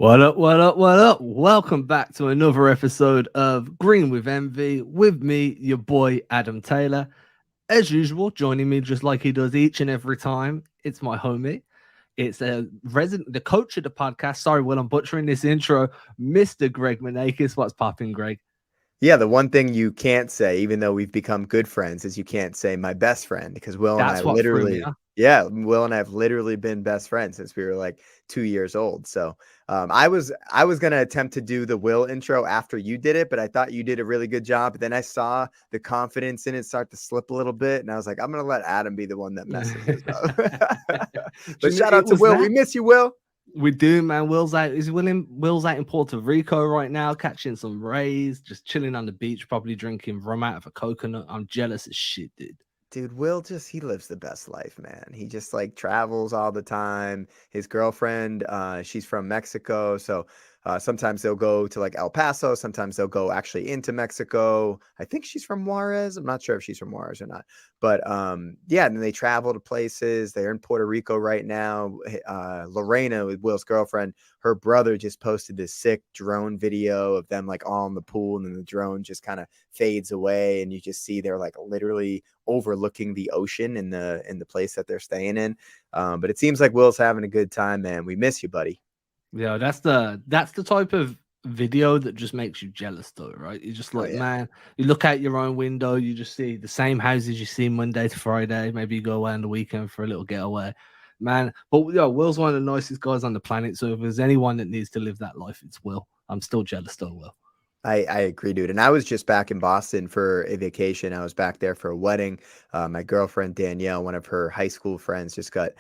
What up, what up, what up? Welcome back to another episode of Green with Envy with me, your boy Adam Taylor. As usual, joining me just like he does each and every time, it's my homie. It's the coach of the podcast. Sorry, Will, I'm butchering this intro. Mr. Greg Manakis. What's popping, Greg? Yeah, the one thing you can't say, even though we've become good friends, is you can't say my best friend because That's what threw me. Will and I have literally been best friends since we were like 2 years old. So I was gonna attempt to do the Will intro after you did it, but I thought you did a really good job. But then I saw the confidence in it start to slip a little bit, and I was like, I'm gonna let Adam be the one that messes this up. But shout It out to was Will. that. We miss you, Will. We do, man. Will's out. Will's out in Puerto Rico right now, catching some rays, just chilling on the beach, probably drinking rum out of a coconut. I'm jealous as shit, dude. Dude, he lives the best life, man. He just like travels all the time. His girlfriend, she's from Mexico. So sometimes they'll go to like El Paso. Sometimes they'll go actually into Mexico. I think she's from Juarez. I'm not sure if she's from Juarez or not. But yeah, and then they travel to places. They're in Puerto Rico right now. Lorena, Will's girlfriend, her brother just posted this sick drone video of them like all in the pool, and then the drone just kind of fades away, and you just see they're like literally overlooking the ocean in the place that they're staying in. But it seems like Will's having a good time, man. We miss you, buddy. Yeah, that's the type of video that just makes you jealous, though, right? You're just like, Yeah. man, you look out your own window, you just see the same houses you see Monday to Friday. Maybe you go away on the weekend for a little getaway, man. But yeah, Will's one of the nicest guys on the planet. So if there's anyone that needs to live that life, it's Will. I'm still jealous, though, Will. I agree, dude. And I was just back in Boston for a vacation. I was back there for a wedding. My girlfriend Danielle, one of her high school friends, just got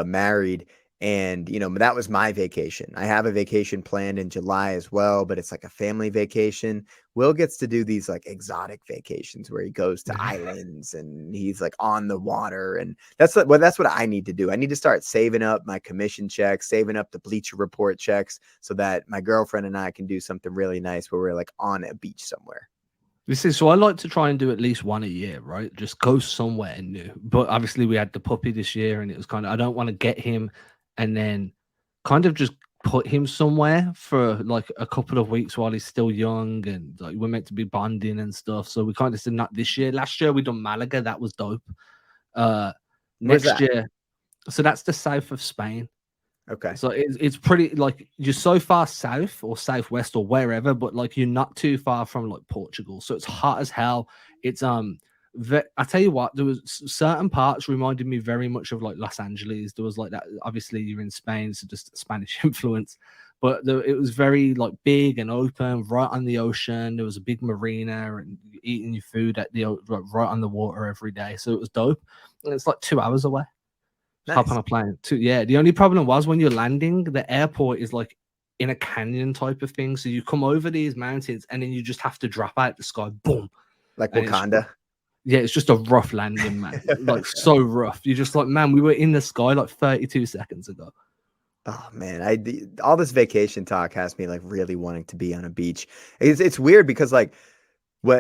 married. And, that was my vacation. I have a vacation planned in July as well, but it's like a family vacation. Will gets to do these like exotic vacations where he goes to islands and he's like on the water. And that's what I need to do. I need to start saving up my commission checks, saving up the Bleacher Report checks so that my girlfriend and I can do something really nice where we're like on a beach somewhere. So I like to try and do at least one a year, right? Just go somewhere new. But obviously we had the puppy this year, and it was kind of, I don't want to get him and then kind of just put him somewhere for like a couple of weeks while he's still young, and like we're meant to be bonding and stuff. So we kind of said not this year. Last year we done Malaga, that was dope. Where's Next that? year, so that's the south of Spain. Okay. So it's pretty, like, you're so far south or southwest or wherever, but like you're not too far from like Portugal. So it's hot as hell. It's I tell you what, there was certain parts reminded me very much of like Los Angeles. There was like that. Obviously, you're in Spain, so just Spanish influence. But it was very like big and open, right on the ocean. There was a big marina, and eating your food at the like, right on the water every day. So it was dope. And it's like 2 hours away. Hop on Nice. a plane. Yeah. The only problem was when you're landing, the airport is like in a canyon type of thing. So you come over these mountains and then you just have to drop out the sky. Boom. Like And it's Wakanda. yeah, it's just a rough landing, man. Like so rough. You're just like, man, we were in the sky like 32 seconds ago. Oh man, all this vacation talk has me like really wanting to be on a beach. It's weird because like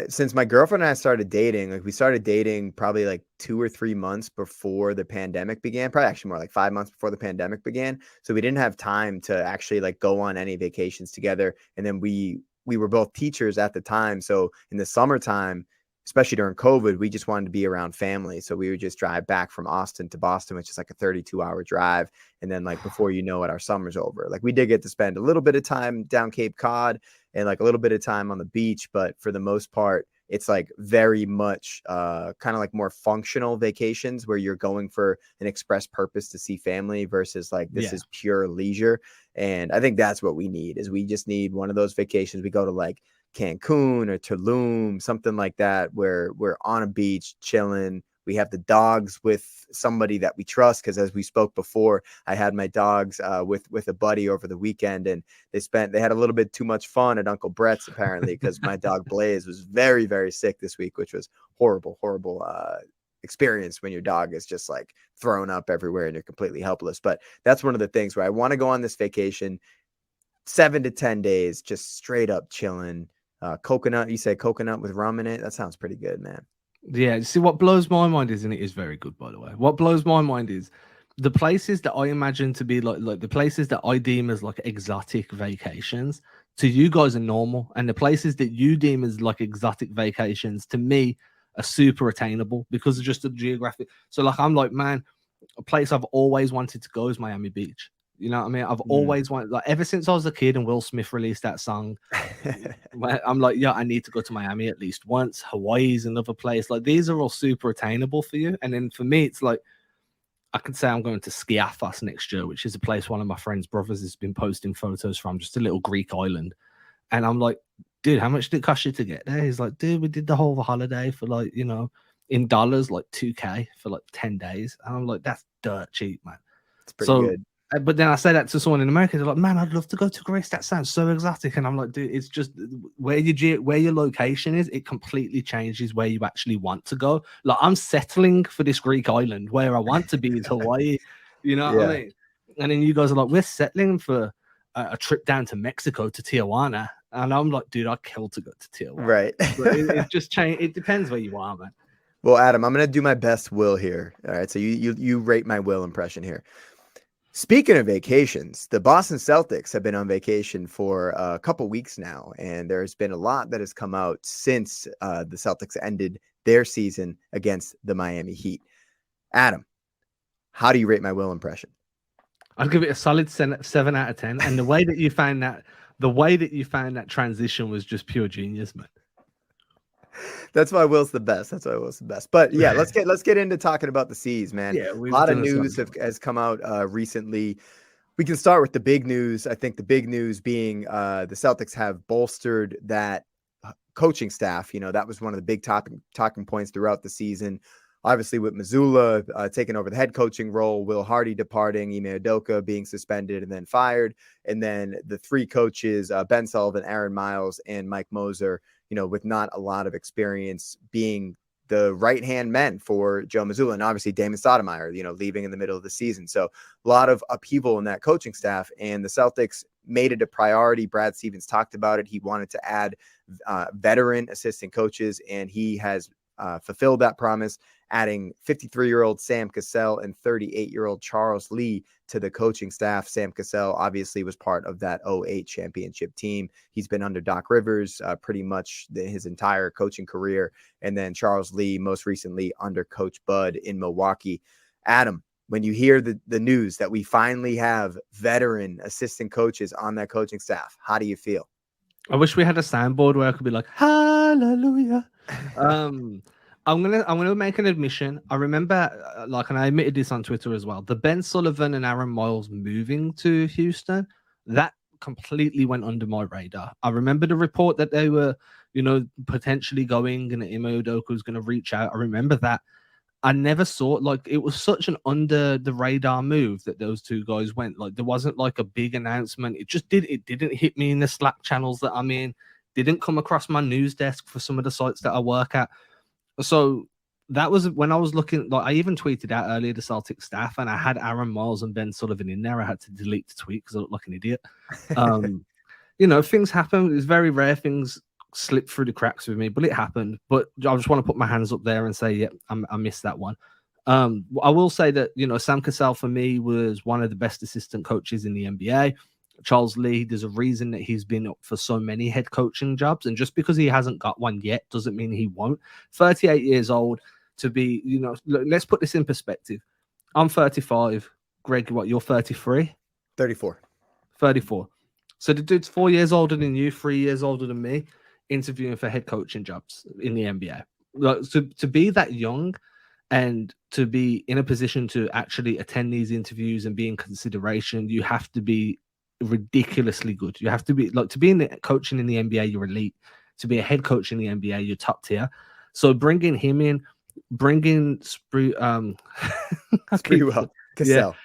since my girlfriend and I started dating, like we started dating probably like 2 or 3 months before the pandemic began, probably actually more like 5 months before the pandemic began. So we didn't have time to actually like go on any vacations together. And then we were both teachers at the time. So in the summertime, especially during COVID, we just wanted to be around family. So we would just drive back from Austin to Boston, which is like a 32-hour drive. And then like before you know it, our summer's over. Like we did get to spend a little bit of time down Cape Cod and like a little bit of time on the beach. But for the most part, it's like very much kind of like more functional vacations where you're going for an express purpose to see family versus like this is pure leisure. And I think that's what we need is we just need one of those vacations. We go to like Cancun or Tulum, something like that, where we're on a beach chilling. We have the dogs with somebody that we trust. Cause as we spoke before, I had my dogs with a buddy over the weekend, and they had a little bit too much fun at Uncle Brett's apparently, because my dog Blaze was very, very sick this week, which was horrible experience when your dog is just like thrown up everywhere and you're completely helpless. But that's one of the things where I want to go on this vacation, 7 to 10 days, just straight up chilling. Coconut, you say coconut with rum in it? That sounds pretty good, man. Yeah. See, what blows my mind is, and it is very good, by the way. What blows my mind is the places that I imagine to be like the places that I deem as like exotic vacations to you guys are normal, and the places that you deem as like exotic vacations to me are super attainable because of just the geographic. So like I'm like, man, a place I've always wanted to go is Miami Beach. You know what I mean? I've always wanted, like, ever since I was a kid and Will Smith released that song, I'm like, yeah, I need to go to Miami at least once. Hawaii's another place. Like, these are all super attainable for you. And then for me, it's like, I could say I'm going to Skiathos next year, which is a place one of my friend's brothers has been posting photos from, just a little Greek island. And I'm like, dude, how much did it cost you to get there? He's like, dude, we did the whole holiday for like, you know, in dollars, like 2K for like 10 days. And I'm like, that's dirt cheap, man. It's pretty good. But then I say that to someone in America, they're like, man, I'd love to go to Greece. That sounds so exotic. And I'm like, dude, it's just where your location is, it completely changes where you actually want to go. Like, I'm settling for this Greek island. Where I want to be is Hawaii. You know what I mean? And then you guys are like, we're settling for a trip down to Mexico to Tijuana. And I'm like, dude, I'd kill to go to Tijuana. Right. It just change. It depends where you are, man. Well, Adam, I'm going to do my best Will here. All right. So you rate my Will impression here. Speaking of vacations, the Boston Celtics have been on vacation for a couple weeks now, and there's been a lot that has come out since the Celtics ended their season against the Miami Heat. Adam, how do you rate my Will impression? I'll give it a solid 7 out of 10. And the way that you found that transition was just pure genius, man. That's why Will's the best. But yeah, let's get into talking about the C's, man. Yeah, a lot of news has come out recently. We can start with the big news. I think the big news being the Celtics have bolstered that coaching staff. You know, that was one of the big talking points throughout the season. Obviously, with Mazzulla taking over the head coaching role, Will Hardy departing, Ime Udoka being suspended and then fired, and then the three coaches, Ben Sullivan, Aaron Miles, and Mike Moser, you know, with not a lot of experience being the right-hand men for Joe Mazzulla, and obviously Damon Stoudemire, you know, leaving in the middle of the season. So a lot of upheaval in that coaching staff, and the Celtics made it a priority. Brad Stevens talked about it. He wanted to add veteran assistant coaches, and he has fulfilled that promise, adding 53-year-old Sam Cassell and 38-year-old Charles Lee to the coaching staff. Sam Cassell obviously was part of that 2008 championship team. He's been under Doc Rivers pretty much his entire coaching career. And then Charles Lee, most recently under Coach Bud in Milwaukee. Adam, when you hear the news that we finally have veteran assistant coaches on that coaching staff, how do you feel? I wish we had a soundboard where I could be like, hallelujah. I'm gonna make an admission. I remember, and I admitted this on Twitter as well, the Ben Sullivan and Aaron Miles moving to Houston, that completely went under my radar. I remember the report that they were, you know, potentially going, and Ime Udoka was going to reach out. I remember that. I never saw it. Like, it was such an under the radar move that those two guys went. Like, there wasn't like a big announcement. It didn't hit me in the Slack channels that I'm in. Didn't come across my news desk for some of the sites that I work at. So that was when I was looking. Like, I even tweeted out earlier the Celtics staff, and I had Aaron Miles and Ben Sullivan in there. I had to delete the tweet because I looked like an idiot. You know, things happen. It's very rare things slip through the cracks with me, but it happened. But I just want to put my hands up there and say, yeah, I missed that one. I will say that, you know, Sam Cassell for me was one of the best assistant coaches in the NBA. Charles Lee, there's a reason that he's been up for so many head coaching jobs, and just because he hasn't got one yet doesn't mean he won't. 38 years old to be, you know, let's put this in perspective. I'm 35. Greg, what, you're 33? 34. 34. So the dude's 4 years older than you, 3 years older than me, interviewing for head coaching jobs in the NBA. Like, to be that young and to be in a position to actually attend these interviews and be in consideration, you have to be ridiculously good. You have to be, like, to be in the coaching in the NBA, you're elite. To be a head coach in the NBA, you're top tier. So bringing him in, bringing Sprewell, Cassell.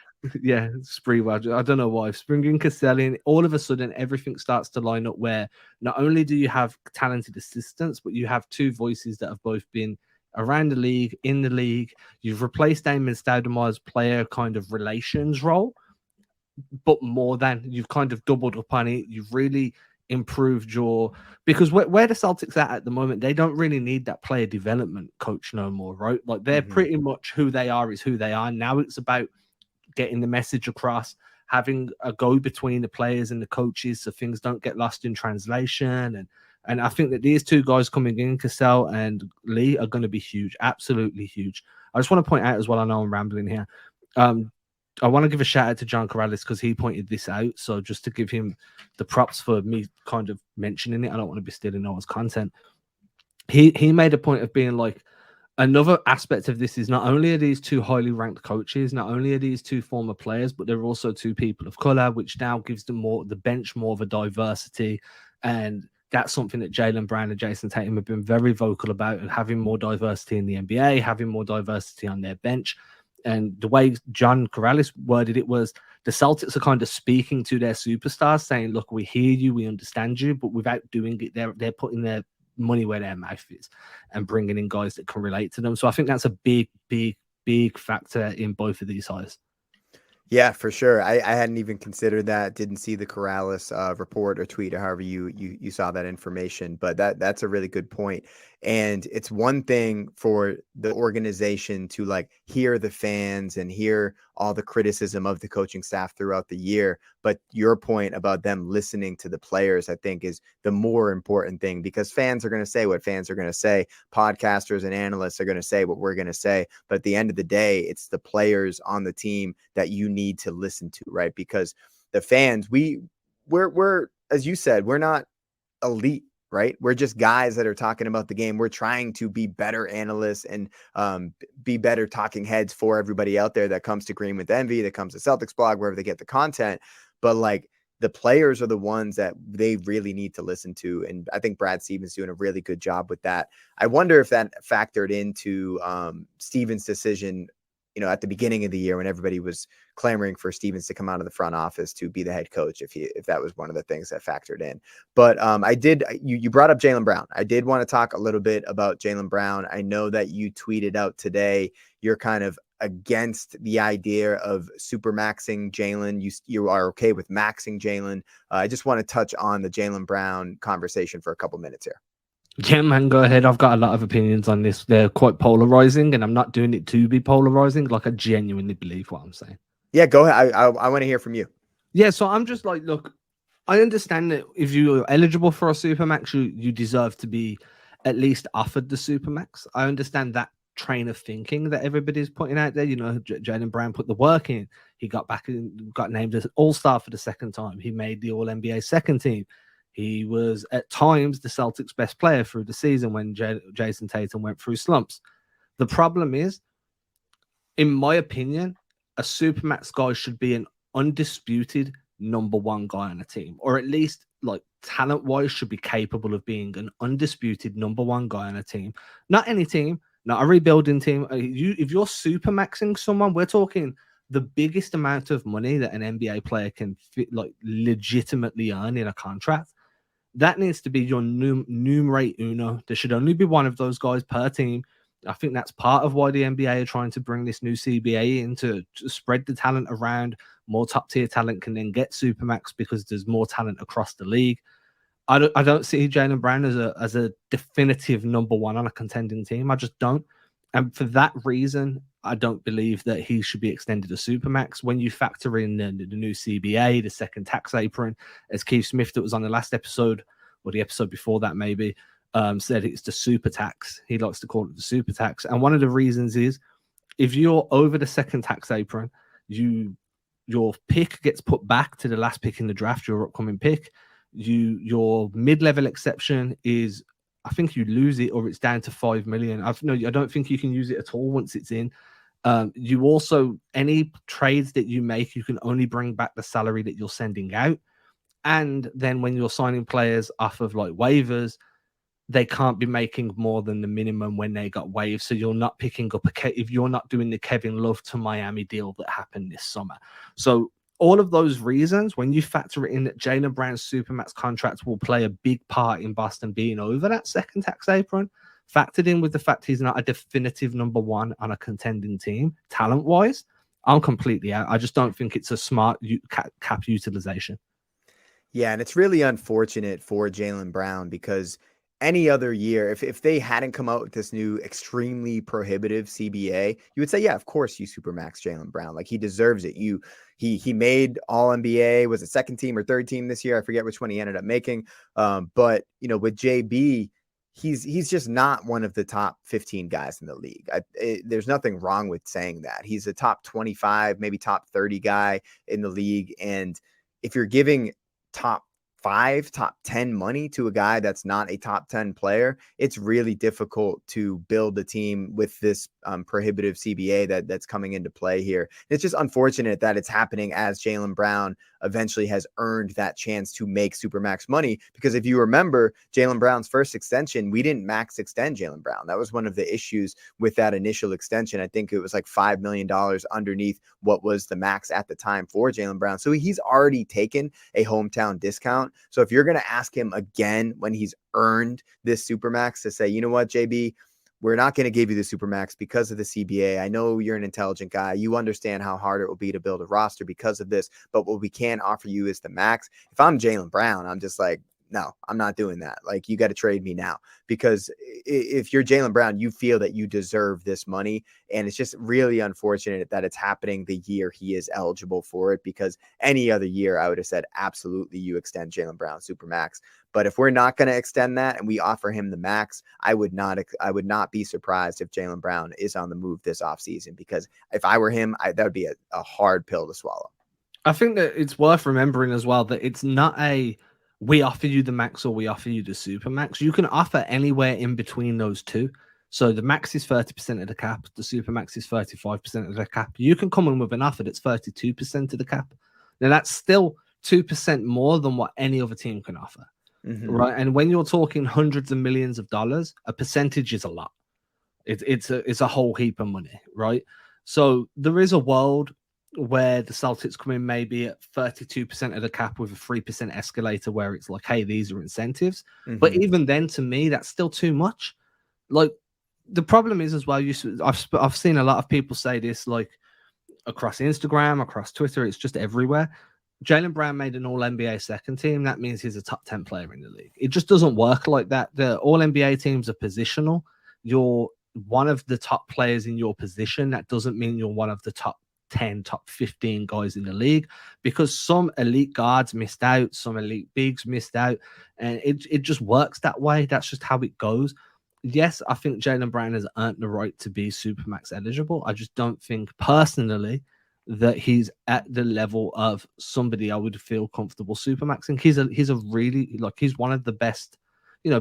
Yeah, Sprewell. I don't know why. Bringing Cassell in, all of a sudden everything starts to line up where not only do you have talented assistants, but you have two voices that have both been around the league, in the league. You've replaced Damon Stoudemire's player kind of relations role, but more than, you've kind of doubled up on it. You've really improved because where the Celtics at the moment, they don't really need that player development coach no more, right? Like, they're pretty much who they are is who they are. Now it's about getting the message across, having a go between the players and the coaches so things don't get lost in translation. And I think that these two guys coming in, Cassell and Lee, are going to be huge, absolutely huge. I just want to point out as well, I know I'm rambling here. I want to give a shout out to John Corrales because he pointed this out. So just to give him the props for me kind of mentioning it, I don't want to be stealing no one's content. He made a point of being like, another aspect of this is not only are these two highly ranked coaches, not only are these two former players, but they're also two people of color, which now gives them the bench more of a diversity. And that's something that Jaylen Brown and Jason Tatum have been very vocal about, and having more diversity in the NBA, having more diversity on their bench. And the way John Corrales worded it was, the Celtics are kind of speaking to their superstars, saying, look, we hear you, we understand you, but without doing it, they're putting their money where their mouth is and bringing in guys that can relate to them. So I think that's a big factor in both of these hires. Yeah, for sure. I hadn't even considered that. Didn't see the Corrales report or tweet or however you saw that information. But that's a really good point. And it's one thing for the organization to like hear the fans and hear all the criticism of the coaching staff throughout the year. But your point about them listening to the players, I think, is the more important thing, because fans are going to say what fans are going to say. Podcasters and analysts are going to say what we're going to say. But at the end of the day, it's the players on the team that you need to listen to, right? Because the fans, we're as you said, we're not elite, right? We're just guys that are talking about the game. We're trying to be better analysts and be better talking heads for everybody out there that comes to Green with Envy, that comes to Celtics blog, wherever they get the content. But like, the players are the ones that they really need to listen to. And I think Brad Stevens doing a really good job with that. I wonder if that factored into Stevens' decision, at the beginning of the year when everybody was clamoring for Stevens to come out of the front office to be the head coach, if that was one of the things that factored in. But you brought up Jaylen Brown. I did want to talk a little bit about Jaylen Brown. I know that you tweeted out today, you're kind of against the idea of super maxing Jaylen. You are okay with maxing Jaylen. I just want to touch on the Jaylen Brown conversation for a couple minutes here. Yeah, man, go ahead. I've got a lot of opinions on this. They're quite polarizing, and I'm not doing it to be polarizing. Like, I genuinely believe what I'm saying. Yeah, go ahead. I want to hear from you. Yeah, so I'm just like, look, I understand that if you're eligible for a supermax, you deserve to be at least offered the supermax. I understand that train of thinking that everybody's putting out there. Jaylen Brown put the work in. He got back and got named as All-Star for the second time. He made the All-NBA second team. He was at times the Celtics' best player through the season when Jason Tatum went through slumps. The problem is, in my opinion, a supermax guy should be an undisputed number one guy on a team, or at least like talent-wise should be capable of being an undisputed number one guy on a team. Not any team, not a rebuilding team. If you're supermaxing someone, we're talking the biggest amount of money that an NBA player can legitimately earn in a contract. That needs to be your numerate uno. There should only be one of those guys per team. I think that's part of why the NBA are trying to bring this new CBA in to spread the talent around. More top tier talent can then get supermax because there's more talent across the league. I don't see Jaylen Brown as a definitive number one on a contending team. I just don't. And for that reason, I don't believe that he should be extended a supermax. When you factor in the new CBA, the second tax apron, as Keith Smith, that was on the last episode, or the episode before that maybe, said it's the super tax. He likes to call it the super tax. And one of the reasons is, if you're over the second tax apron, your pick gets put back to the last pick in the draft, your upcoming pick. Your mid-level exception is, I think you lose it, or it's down to 5 million. I don't think you can use it at all once it's in. You also, any trades that you make, you can only bring back the salary that you're sending out. And then when you're signing players off of like waivers, they can't be making more than the minimum when they got waived. So you're not picking up if you're not doing the Kevin Love to Miami deal that happened this summer. So all of those reasons, when you factor in that Jaylen Brown's supermax contract will play a big part in Boston being over that second tax apron, factored in with the fact he's not a definitive number one on a contending team, talent-wise, I'm completely out. I just don't think it's a smart cap utilization. Yeah, and it's really unfortunate for Jaylen Brown because any other year, if they hadn't come out with this new extremely prohibitive CBA, you would say, yeah, of course you supermax Jaylen Brown. Like, he deserves it. He made All NBA, was it second team or third team this year? I forget which one he ended up making. But with JB, he's just not one of the top 15 guys in the league. There's nothing wrong with saying that. He's a top 25, maybe top 30 guy in the league. And if you're giving top 10 money to a guy that's not a top 10 player, it's really difficult to build a team with this prohibitive CBA that's coming into play here. It's just unfortunate that it's happening as Jaylen Brown eventually has earned that chance to make supermax money. Because if you remember Jaylen Brown's first extension, we didn't max extend Jaylen Brown. That was one of the issues with that initial extension. I think it was like $5 million underneath what was the max at the time for Jaylen Brown. So he's already taken a hometown discount. So if you're going to ask him again when he's earned this supermax to say, you know what, JB, we're not going to give you the supermax because of the CBA. I know you're an intelligent guy. You understand how hard it will be to build a roster because of this, but what we can offer you is the max. If I'm Jaylen Brown, I'm just like, no, I'm not doing that. Like, you got to trade me now, because if you're Jaylen Brown, you feel that you deserve this money. And it's just really unfortunate that it's happening the year he is eligible for it, because any other year I would have said, absolutely, you extend Jaylen Brown supermax. But if we're not going to extend that and we offer him the max, I would not be surprised if Jaylen Brown is on the move this offseason, because if I were him, that would be a hard pill to swallow. I think that it's worth remembering as well that it's not we offer you the max or we offer you the super max. You can offer anywhere in between those two. So the max is 30% of the cap. The super max is 35% of the cap. You can come in with an offer that's 32% of the cap. Now, that's still 2% more than what any other team can offer. Mm-hmm. Right. And when you're talking hundreds of millions of dollars, a percentage is a lot. It's a whole heap of money. Right. So there is a world where the Celtics come in maybe at 32% of the cap with a 3% escalator, where it's like, hey, these are incentives. Mm-hmm. But even then, to me, that's still too much. Like, the problem is as well, I've seen a lot of people say this, like, across Instagram, across Twitter, it's just everywhere. Jaylen Brown made an All-NBA second team. That means he's a top 10 player in the league. It just doesn't work like that. The All-NBA teams are positional. You're one of the top players in your position. That doesn't mean you're one of the top 10, top 15 guys in the league, because some elite guards missed out, some elite bigs missed out, and it just works that way. That's just how it goes. Yes, I think Jaylen Brown has earned the right to be supermax eligible. I just don't think personally that he's at the level of somebody I would feel comfortable supermaxing. He's a really, like, he's one of the best.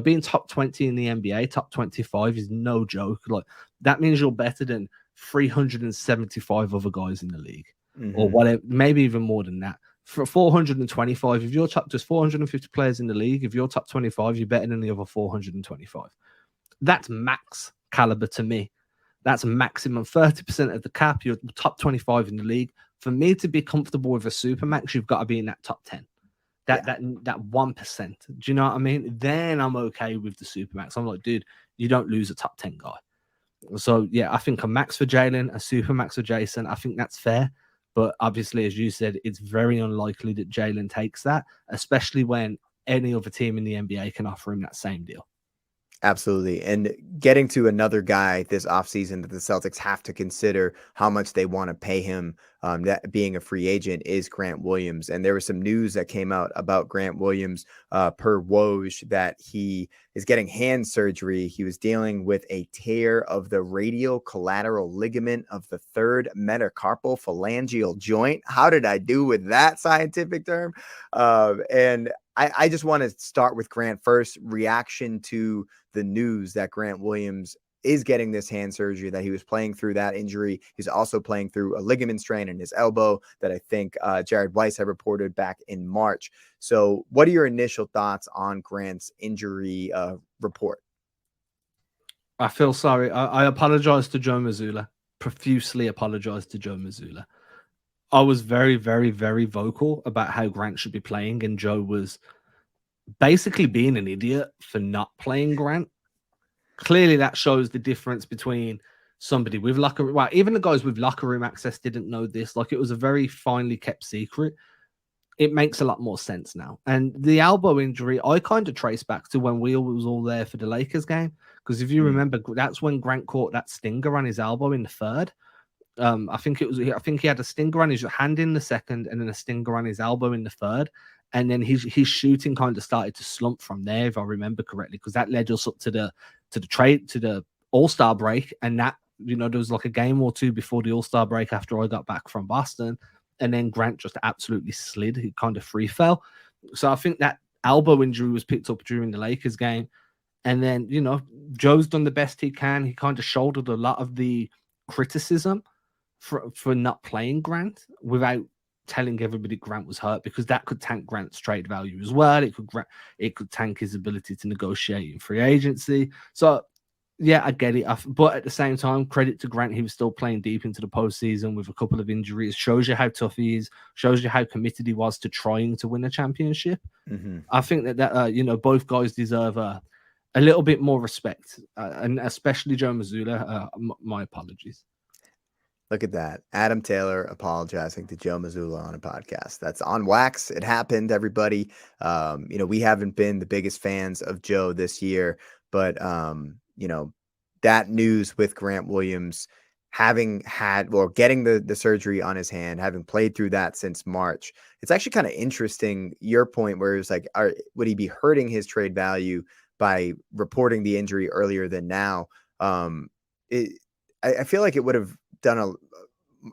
Being top 20 in the NBA, top 25 is no joke. Like, that means you're better than 375 other guys in the league, or whatever, maybe even more than that. For 425, if you're top, just 450 players in the league, if you're top 25, you're better than the other 425. That's max caliber to me. That's maximum 30% of the cap. You're top 25 in the league. For me to be comfortable with a supermax, you've got to be in that top 10. That 1%. Do you know what I mean? Then I'm okay with the supermax. I'm like, dude, you don't lose a top 10 guy. So, yeah, I think a max for Jaylen, a super max for Jason, I think that's fair. But obviously, as you said, it's very unlikely that Jaylen takes that, especially when any other team in the NBA can offer him that same deal. Absolutely. And getting to another guy this offseason that the Celtics have to consider how much they want to pay him, that being a free agent, is Grant Williams. And there was some news that came out about Grant Williams per Woj that he is getting hand surgery. He was dealing with a tear of the radial collateral ligament of the third metacarpal phalangeal joint. How did I do with that scientific term? And I just want to start with Grant first. Reaction to the news that Grant Williams is getting this hand surgery, that he was playing through that injury. He's also playing through a ligament strain in his elbow that I think Jared Weiss had reported back in March. So what are your initial thoughts on Grant's injury report? I feel sorry. I apologize to Joe Mazzulla. Profusely apologize to Joe Mazzulla. I was very, very, very vocal about how Grant should be playing, and Joe was basically being an idiot for not playing Grant. Clearly, that shows the difference between somebody with locker room. Well, even the guys with locker room access didn't know this. Like, it was a very finely kept secret. it makes a lot more sense now. And the elbow injury, I kind of trace back to when we was all there for the Lakers game. Because if you remember, that's when Grant caught that stinger on his elbow in the third. I think he had a stinger on his hand in the second, and then a stinger on his elbow in the third. And then his shooting kind of started to slump from there, if I remember correctly, because that led us up to the All-Star break, and that, you know, there was like a game or two before the All-Star break after I got back from Boston, and then Grant just absolutely slid. He kind of free fell. So I think that elbow injury was picked up during the Lakers game. And then, you know, Joe's done the best he can. He kind of shouldered a lot of the criticism for not playing Grant without telling everybody Grant was hurt, because that could tank Grant's trade value as well. It could tank his ability to negotiate in free agency. So yeah, I get it. But at the same time, credit to Grant, he was still playing deep into the postseason with a couple of injuries. Shows you how tough he is. Shows you how committed he was to trying to win a championship. I think that you know, both guys deserve a little bit more respect, and especially Joe Mazzulla. My apologies. Look at that. Adam Taylor apologizing to Joe Mazzulla on a podcast. That's on wax. It happened, everybody. You know, we haven't been the biggest fans of Joe this year, but, you know, that news with Grant Williams having had, or getting the surgery on his hand, having played through that since March, it's actually kind of interesting, your point where it's like, would he be hurting his trade value by reporting the injury earlier than now? I feel like it would have done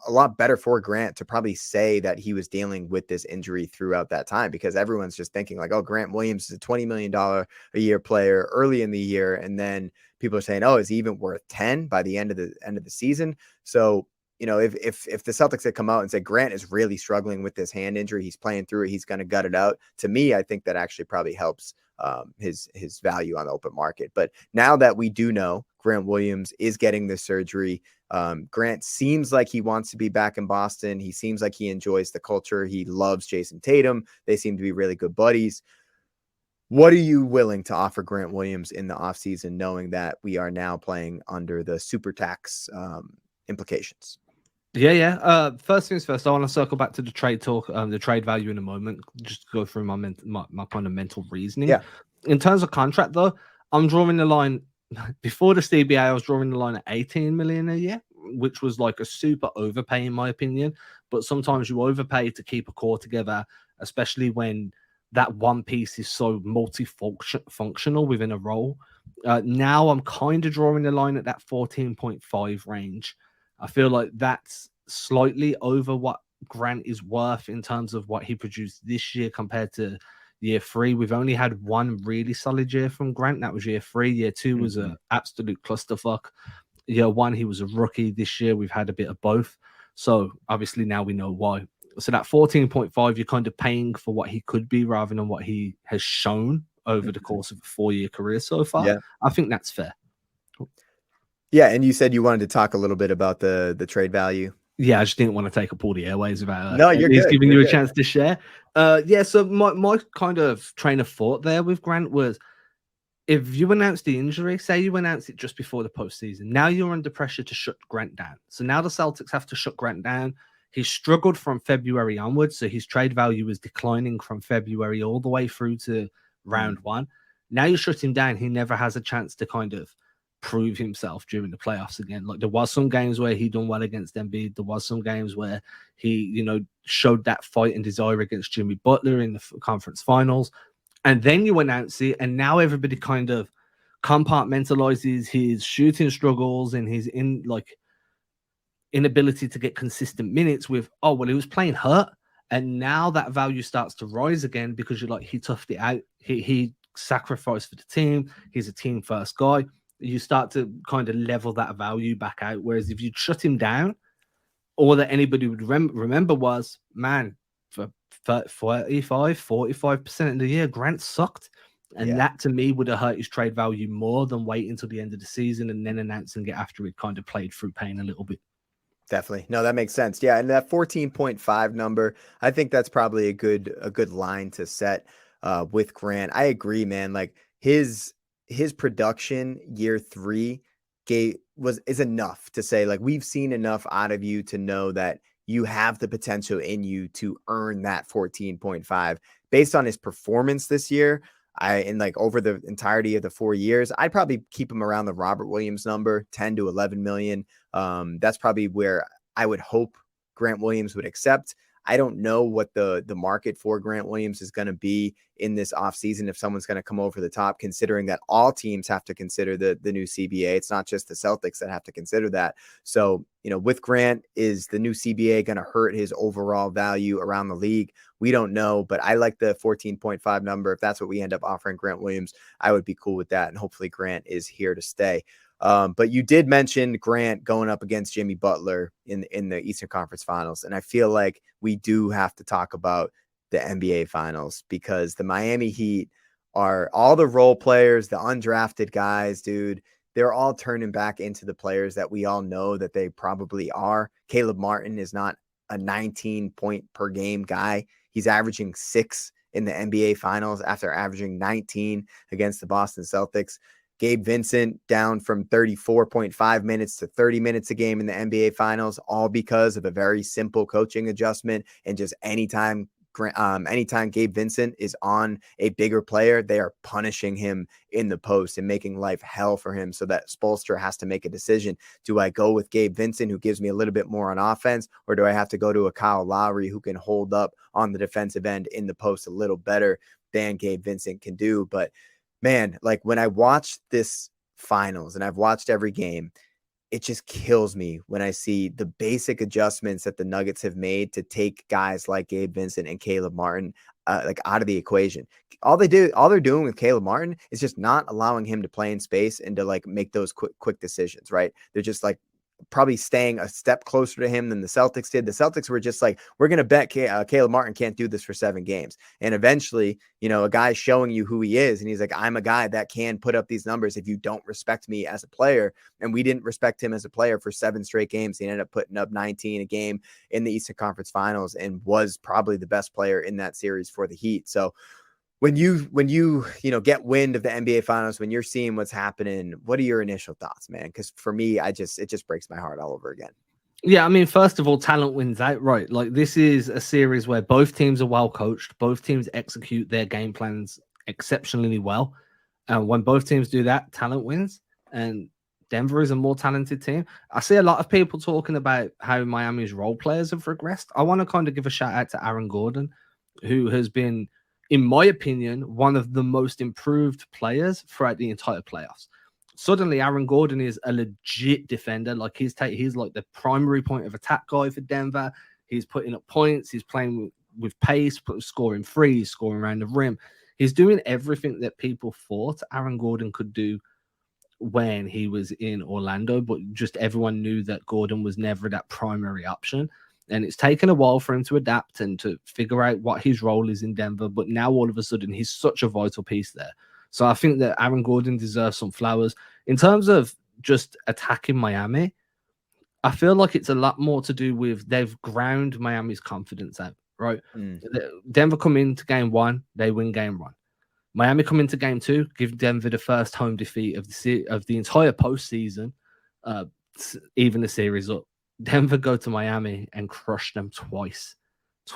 a lot better for Grant to probably say that he was dealing with this injury throughout that time, because everyone's just thinking like, oh, Grant Williams is a $20 million a year player early in the year. And then people are saying, oh, is he even worth 10 by the end of the season? So, you know, if the Celtics had come out and said Grant is really struggling with this hand injury, he's playing through it, he's going to gut it out, to me, I think that actually probably helps his value on the open market. But now that we do know Grant Williams is getting this surgery, Grant seems like he wants to be back in Boston. He seems like he enjoys the culture. He loves Jason Tatum. They seem to be really good buddies. What are you willing to offer Grant Williams in the offseason, knowing that we are now playing under the super tax implications? Yeah. First things first, I want to circle back to the trade talk, the trade value in a moment, just to go through my kind of mental reasoning. Yeah. In terms of contract, though, I'm drawing the line. Before the CBA, I was drawing the line at 18 million a year, which was like a super overpay in my opinion. But sometimes you overpay to keep a core together, especially when that one piece is so multifunctional within a role. Now I'm kind of drawing the line at that 14.5 range. I feel like that's slightly over what Grant is worth in terms of what he produced this year compared to year 3. We've only had one really solid year from Grant. That was year 3. Year 2 was an absolute clusterfuck. Year 1, he was a rookie. This year, we've had a bit of both. So obviously now we know why. So that 14.5, you're kind of paying for what he could be rather than what he has shown over the course of a 4-year career so far. Yeah. I think that's fair. Yeah, and you said you wanted to talk a little bit about the trade value. Yeah, I just didn't want to take up all the airways about no, you're good. giving you're you good. a chance to share. Yeah, so my kind of train of thought there with Grant was, if you announce the injury, say you announce it just before the postseason, now you're under pressure to shut Grant down. So now the Celtics have to shut Grant down. He struggled from February onwards, so his trade value was declining from February all the way through to round 1. Now you shut him down, he never has a chance to kind of prove himself during the playoffs again. Like, there was some games where he done well against Embiid. There was some games where he, you know, showed that fight and desire against Jimmy Butler in the conference finals. And then you announce it, and now everybody kind of compartmentalizes his shooting struggles and his inability to get consistent minutes with, oh, well, he was playing hurt. And now that value starts to rise again because you're like, he toughed it out. He sacrificed for the team. He's a team first guy. You start to kind of level that value back out. Whereas if you shut him down, all that anybody would remember was, man, for 45% of the year, Grant sucked. And that to me would have hurt his trade value more than wait until the end of the season and then announcing it after it kind of played through pain a little bit. Definitely. No, that makes sense. Yeah. And that 14.5 number, I think that's probably a good line to set with Grant. I agree, man. Like his production year 3 is enough to say, like, we've seen enough out of you to know that you have the potential in you to earn that 14.5 based on his performance this year. In like over the entirety of the 4 years, I'd probably keep him around the Robert Williams number, 10 to 11 million. That's probably where I would hope Grant Williams would accept. I don't know what the market for Grant Williams is going to be in this offseason, if someone's going to come over the top, considering that all teams have to consider the new CBA. It's not just the Celtics that have to consider that. So, with Grant, is the new CBA going to hurt his overall value around the league? We don't know, but I like the 14.5 number. If that's what we end up offering Grant Williams, I would be cool with that. And hopefully Grant is here to stay. But you did mention Grant going up against Jimmy Butler in the Eastern Conference Finals. And I feel like we do have to talk about the NBA Finals, because the Miami Heat are all the role players, the undrafted guys, dude. They're all turning back into the players that we all know that they probably are. Caleb Martin is not a 19-point per game guy. He's averaging 6 in the NBA Finals after averaging 19 against the Boston Celtics. Gabe Vincent down from 34.5 minutes to 30 minutes a game in the NBA Finals, all because of a very simple coaching adjustment. And just anytime Gabe Vincent is on a bigger player, they are punishing him in the post and making life hell for him, so that Spoelstra has to make a decision. Do I go with Gabe Vincent, who gives me a little bit more on offense, or do I have to go to a Kyle Lowry who can hold up on the defensive end in the post a little better than Gabe Vincent can do? But man, like when I watch this finals, and I've watched every game, it just kills me when I see the basic adjustments that the Nuggets have made to take guys like Gabe Vincent and Caleb Martin like out of the equation. All they're doing with Caleb Martin is just not allowing him to play in space and to like make those quick decisions, right? They're just like probably staying a step closer to him than the Celtics did. The Celtics were just like, we're going to bet Caleb Martin can't do this for 7 games. And eventually, a guy's showing you who he is. And he's like, I'm a guy that can put up these numbers if you don't respect me as a player. And we didn't respect him as a player for 7 straight games. He ended up putting up 19 a game in the Eastern Conference Finals and was probably the best player in that series for the Heat. So when you get wind of the NBA Finals, when you're seeing what's happening, what are your initial thoughts, man? Because for me, it just breaks my heart all over again. Yeah, I mean, first of all, talent wins out, right? Like, this is a series where both teams are well coached. Both teams execute their game plans exceptionally well. And when both teams do that, talent wins. And Denver is a more talented team. I see a lot of people talking about how Miami's role players have regressed. I want to kind of give a shout out to Aaron Gordon, who has been, in my opinion, one of the most improved players throughout the entire playoffs. Suddenly, Aaron Gordon is a legit defender. Like, he's like the primary point of attack guy for Denver. He's putting up points. He's playing with pace, scoring threes, scoring around the rim. He's doing everything that people thought Aaron Gordon could do when he was in Orlando, but just everyone knew that Gordon was never that primary option. And it's taken a while for him to adapt and to figure out what his role is in Denver. But now all of a sudden, he's such a vital piece there. So I think that Aaron Gordon deserves some flowers. In terms of just attacking Miami, I feel like it's a lot more to do with they've ground Miami's confidence out, right? Denver come into game 1, they win game 1. Miami come into game 2, give Denver the first home defeat of the entire postseason, even the series up. Denver go to Miami and crush them twice.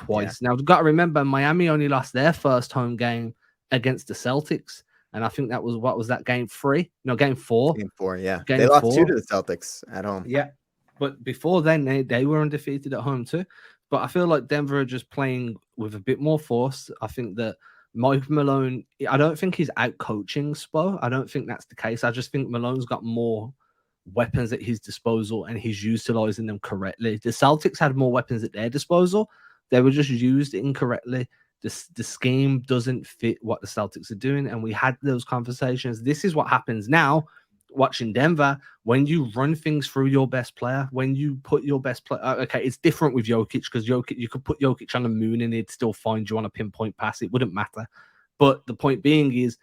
Yeah. Now, we've got to remember, Miami only lost their first home game against the Celtics. And I think that was, what was that, game 3? No, game 4. Game 4, yeah. They lost 2 to the Celtics at home. Yeah. But before then, they were undefeated at home too. But I feel like Denver are just playing with a bit more force. I think that Mike Malone, I don't think he's out coaching Spo. I don't think that's the case. I just think Malone's got more weapons at his disposal and he's utilizing them correctly. The Celtics had more weapons at their disposal. They were just used incorrectly. The scheme doesn't fit what the Celtics are doing. And we had those conversations. This is what happens now watching Denver. When you run things through your best player, when you put your best player, okay, it's different with Jokic, because Jokic, you could put Jokic on the moon and he'd still find you on a pinpoint pass. It wouldn't matter. But the point being is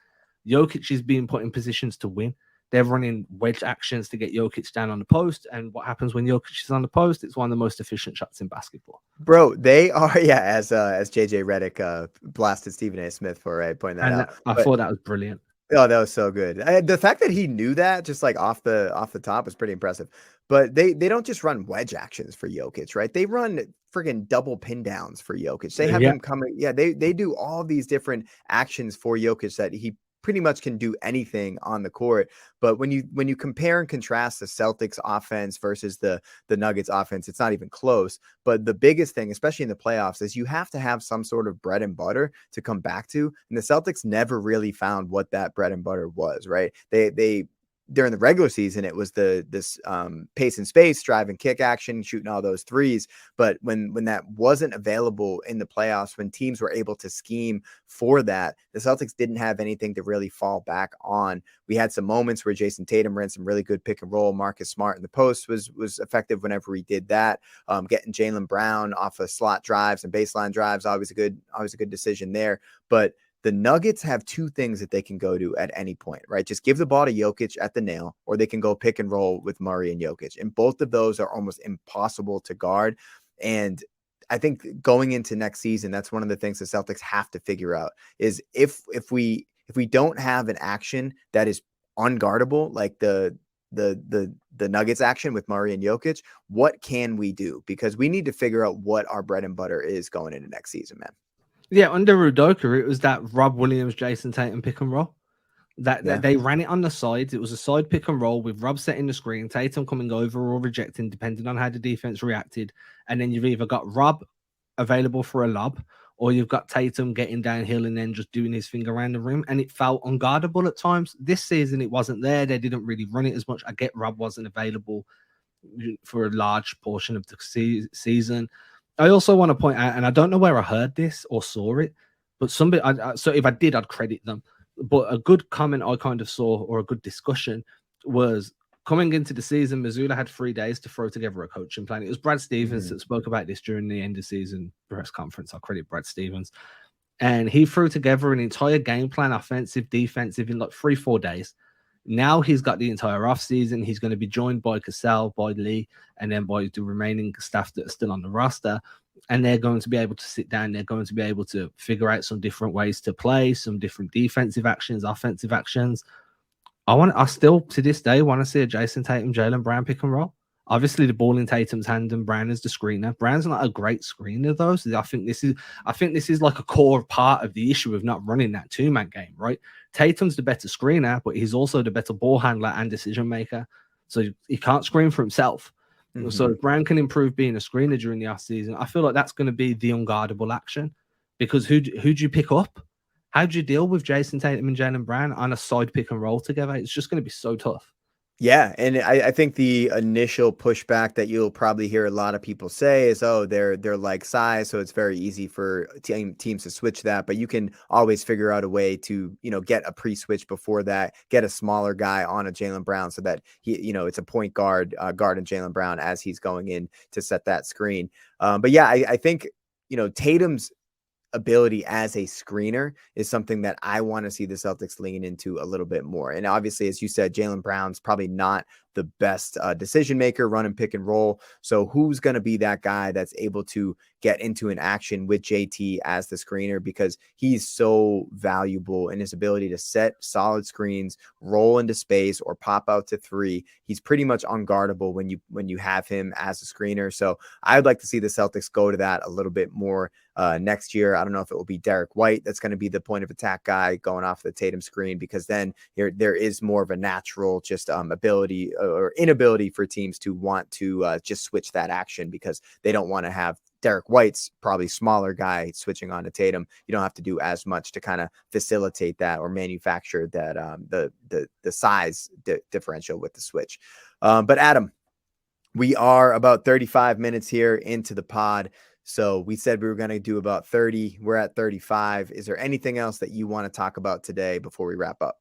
Jokic is being put in positions to win. They're running wedge actions to get Jokic down on the post. And what happens when Jokic is on the post? It's one of the most efficient shots in basketball. Bro, they are, yeah, as JJ Redick blasted Stephen A. Smith for pointing that out. I thought that was brilliant. Oh, that was so good. The fact that he knew that just like off the top was pretty impressive. But they don't just run wedge actions for Jokic, right? They run friggin' double pin downs for Jokic. They have Yeah, him coming. Yeah, they do all these different actions for Jokic that he pretty much can do anything on the court. But when you compare and contrast the Celtics offense versus the Nuggets offense, it's not even close. But the biggest thing, especially in the playoffs, is you have to have some sort of bread and butter to come back to. And the Celtics never really found what that bread and butter was, right? They during the regular season, it was this pace and space, drive and kick action, shooting all those threes. But when that wasn't available in the playoffs, when teams were able to scheme for that, the Celtics didn't have anything to really fall back on. We had some moments where Jason Tatum ran some really good pick and roll. Marcus Smart in the post was effective whenever he did that. Getting Jaylen Brown off of slot drives and baseline drives, always a good decision there. But the Nuggets have two things that they can go to at any point, right? Just give the ball to Jokic at the nail, or they can go pick and roll with Murray and Jokic. And both of those are almost impossible to guard. And I think going into next season, that's one of the things the Celtics have to figure out is if we don't have an action that is unguardable, like the Nuggets action with Murray and Jokic, what can we do? Because we need to figure out what our bread and butter is going into next season, man. yeah. Under Rudoka, it was that Rob Williams, Jason Tatum pick and roll. That Yeah. they ran it on the sides. It was a side pick and roll with Rob setting the screen, Tatum coming over or rejecting, depending on how the defense reacted. And then you've either got Rob available for a lob, or you've got Tatum getting downhill and then just doing his thing around the rim. And it felt unguardable at times. This season, it wasn't there. They didn't really run it as much. I get Rob wasn't available for a large portion of the season. I also want to point out, and I don't know where I heard this or saw it, but somebody, so if I did, I'd credit them. But a good comment I kind of saw, or a good discussion, was coming into the season, Missoula had 3 days to throw together a coaching plan. It was Brad Stevens that spoke about this during the end of season press conference. I'll credit Brad Stevens. And he threw together an entire game plan, offensive, defensive, in like 3-4 days. Now he's got the entire offseason. He's going to be joined by Cassell, by Lee, and then by the remaining staff that are still on the roster. And they're going to be able to sit down. They're going to be able to figure out some different ways to play, some different defensive actions, offensive actions. I still to this day want to see a Jason Tatum, Jaylen Brown pick and roll. Obviously, the ball in Tatum's hand and Brown is the screener. Brown's not a great screener though, so I think this is like a core part of the issue of not running that 2-man game, right? Tatum's the better screener, but he's also the better ball handler and decision maker. So he can't screen for himself. So if Brown can improve being a screener during the offseason, I feel like that's going to be the unguardable action. Because who'd you pick up? How'd you deal with Jason Tatum and Jaylen Brown on a side pick and roll together? It's just going to be so tough. Yeah, and I think the initial pushback that you'll probably hear a lot of people say is, oh, they're like size, so it's very easy for teams to switch that. But you can always figure out a way to, get a pre-switch before that, get a smaller guy on a Jaylen Brown so that it's a point guard guarding Jaylen Brown as he's going in to set that screen. But yeah, I think Tatum's ability as a screener is something that I want to see the Celtics lean into a little bit more. And obviously, as you said, Jaylen Brown's probably not the best decision maker running pick and roll. So who's going to be that guy that's able to get into an action with JT as the screener, because he's so valuable in his ability to set solid screens, roll into space, or pop out to 3. He's pretty much unguardable when you have him as a screener. So I would like to see the Celtics go to that a little bit more next year. I don't know if it will be Derek White that's going to be the point of attack guy going off the Tatum screen, because then there is more of a natural just ability or inability for teams to want to just switch that action, because they don't want to have Derek White's probably smaller guy switching on to Tatum. You don't have to do as much to kind of facilitate that or manufacture that the size differential with the switch. But Adam, we are about 35 minutes here into the pod. So we said we were going to do about 30. We're at 35. Is there anything else that you want to talk about today before we wrap up?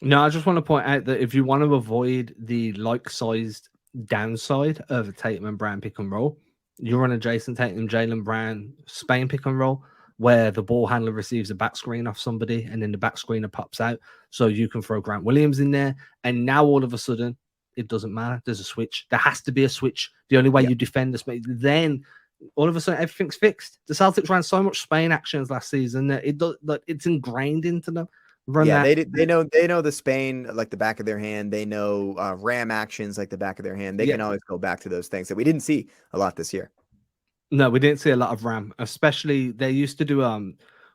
No, I just want to point out that if you want to avoid the like-sized downside of a Tatum and Brown pick and roll, you run a Jason Tatum, Jaylen Brown Spain pick and roll, where the ball handler receives a back screen off somebody and then the back screener pops out. So you can throw Grant Williams in there. And now all of a sudden, it doesn't matter. There's a switch. There has to be a switch. The only way you defend the space, then all of a sudden everything's fixed. The Celtics ran so much Spain actions last season that it's ingrained into them. Run Yeah, that. they know the Spain like the back of their hand. They know ram actions like the back of their hand. They Yeah. can always go back to those things that we didn't see a lot this year. No, we didn't see a lot of RAM. Especially they used to do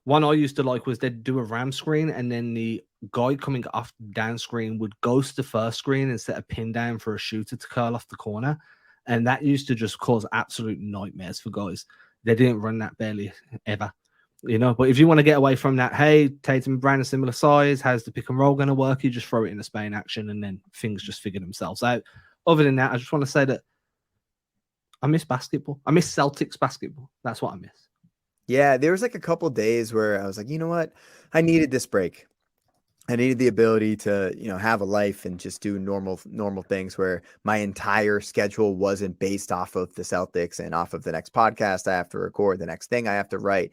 one I used to like was they'd do a RAM screen and then the guy coming off the down screen would ghost the first screen and set a pin down for a shooter to curl off the corner. And that used to just cause absolute nightmares for guys. They didn't run that barely ever. But if you want to get away from that, hey, Tatum and Brown are similar size, how's the pick and roll going to work? You just throw it in a Spain action and then things just figure themselves out. Other than that, I just want to say that I miss basketball. I miss Celtics basketball. That's what I miss. Yeah, there was like a couple days where I was like, you know what? I needed this break. I needed the ability to, have a life and just do normal things where my entire schedule wasn't based off of the Celtics and off of the next podcast I have to record, the next thing I have to write.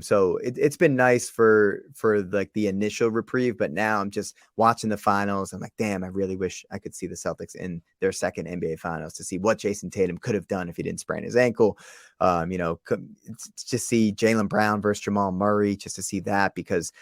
So it's been nice for like the initial reprieve, but now I'm just watching the finals. I'm like, damn, I really wish I could see the Celtics in their second NBA finals to see what Jason Tatum could have done if he didn't sprain his ankle. Just see Jaylen Brown versus Jamal Murray, just to see that, because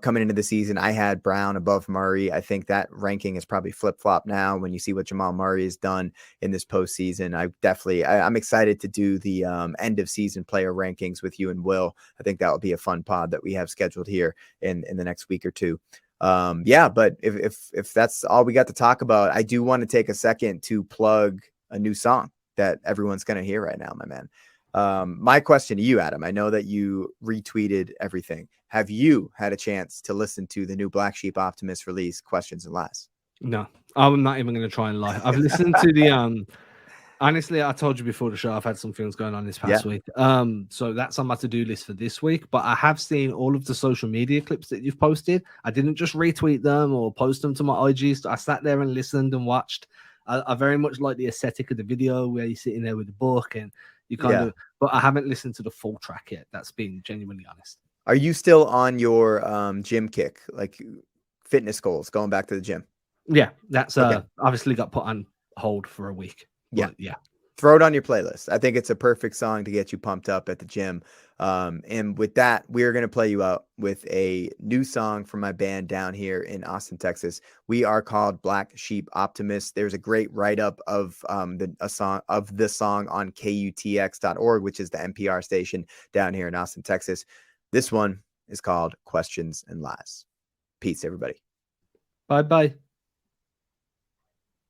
coming into the season, I had Brown above Murray. I think that ranking is probably flip-flop now when you see what Jamal Murray has done in this postseason. I'm excited to do the end of season player rankings with you and Will. I think that will be a fun pod that we have scheduled here in the next week or two. But if that's all we got to talk about, I do want to take a second to plug a new song that everyone's going to hear right now, my man. My question to you, Adam, I know that you retweeted everything. Have you had a chance to listen to the new Black Sheep Optimist release, Questions and Lies? No, I'm not even going to try and lie. I've listened to the honestly, I told you before the show I've had some things going on this past week. So that's on my to-do list for this week. But I have seen all of the social media clips that you've posted. I didn't just retweet them or post them to my IG. So I sat there and listened and watched. I very much like the aesthetic of the video where you're sitting there with the book and you kind of, but I haven't listened to the full track yet. That's being genuinely honest. Are you still on your gym kick, like fitness goals, going back to the gym? Yeah, that's obviously got put on hold for a week. Yeah. Throw it on your playlist. I think it's a perfect song to get you pumped up at the gym. And with that, we're going to play you out with a new song from my band down here in Austin, Texas. We are called Black Sheep Optimists. There's a great write-up of the song on KUTX.org, which is the NPR station down here in Austin, Texas. This one is called Questions and Lies. Peace, everybody. Bye-bye.